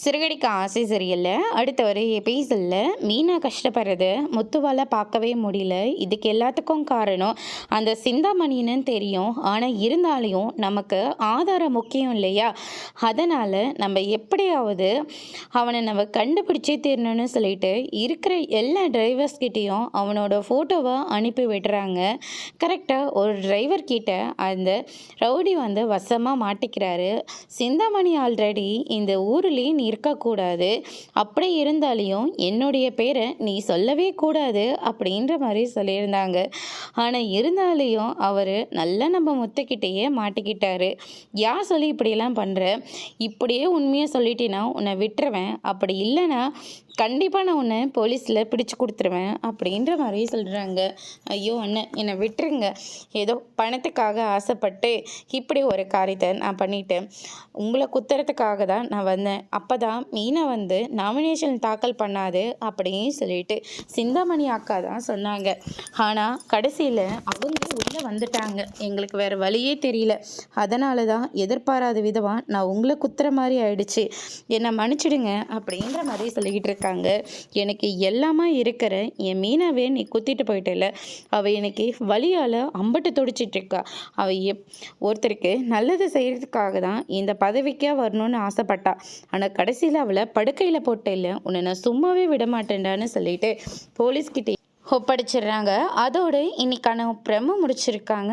சிறுகடிக்க ஆசை சரியில்ல. அடுத்த ஒரு எபிசோடில் மீனா கஷ்டப்படுறது முத்துவால் பார்க்கவே முடியல. இதுக்கு எல்லாத்துக்கும் காரணம் அந்த சிந்தாமணின்னு தெரியும். ஆனால் இருந்தாலையும் நமக்கு ஆதாரம் முக்கியம் இல்லையா? அதனால் நம்ம எப்படியாவது அவனை நம்ம கண்டுபிடிச்சே தீரணும்னு சொல்லிட்டு இருக்கிற எல்லா டிரைவர்ஸ்கிட்டையும் அவனோட ஃபோட்டோவை அனுப்பி விடுறாங்க. கரெக்டாக ஒரு டிரைவர் கிட்ட அந்த ரவுடி வந்து வசமாக மாட்டிக்கிறாரு. சிந்தாமணி ஆல்ரெடி இந்த ஊர்லேயே இருக்கக்கூடாது, அப்படி இருந்தாலையும் என்னுடைய பேரை நீ சொல்லவே கூடாது அப்படின்ற மாதிரி சொல்லியிருந்தாங்க. ஆனால் இருந்தாலையும் அவர் நல்லா நம்ம முத்துக்கிட்டேயே மாட்டிக்கிட்டாரு. யார் சொல்லி இப்படியெல்லாம் பண்ணுற, இப்படியே உண்மையாக சொல்லிட்டேன்னா உன்னை விட்டுருவேன், அப்படி இல்லைன்னா கண்டிப்பாக நான் உன்னை போலீஸில் பிடிச்சி கொடுத்துருவேன் அப்படின்ற மாதிரி சொல்கிறாங்க. ஐயோ அண்ணன் என்னை விட்டுருங்க, ஏதோ பணத்துக்காக ஆசைப்பட்டு இப்படி ஒரு காரியத்தை நான் பண்ணிட்டேன், உங்களை குத்துறதுக்காக தான் நான் வந்தேன், அப்போ தான் மீனை வந்து நாமினேஷன் தாக்கல் பண்ணாது அப்படின்னு சொல்லிட்டு சிந்தாமணி அக்கா தான் சொன்னாங்க. ஆனால் கடைசியில் அவங்க உள்ளே வந்துட்டாங்க. எங்களுக்கு வேறு வழியே தெரியல, அதனால தான் எதிர்பாராத விதமாக நான் உங்களை குத்துற மாதிரி ஆயிடுச்சு, என்னை மன்னிச்சிடுங்க அப்படின்ற மாதிரி சொல்லிக்கிட்டு இருக்காங்க. எனக்கு எல்லாமே இருக்கிற என் மீனாவே நீ குத்திட்டு போயிட்டல, அவள் எனக்கு வலியால் அம்பட்டு துடிச்சிட்டு இருக்கா. அவள் ஒருத்தருக்கு நல்லது செய்கிறதுக்காக தான் இந்த பதவிக்கே வரணும்னு ஆசைப்பட்டா. ஆனால் கடைசியில் அவளை படுக்கையில் போட்ட இல்லை, உன்னை நான் சும்மாவே விட மாட்டேன்டான்னு சொல்லிட்டு போலீஸ்கிட்டே ஒப்படைச்சிடுறாங்க. அதோடு இன்னைக்கான பிரம முடிச்சிருக்காங்க.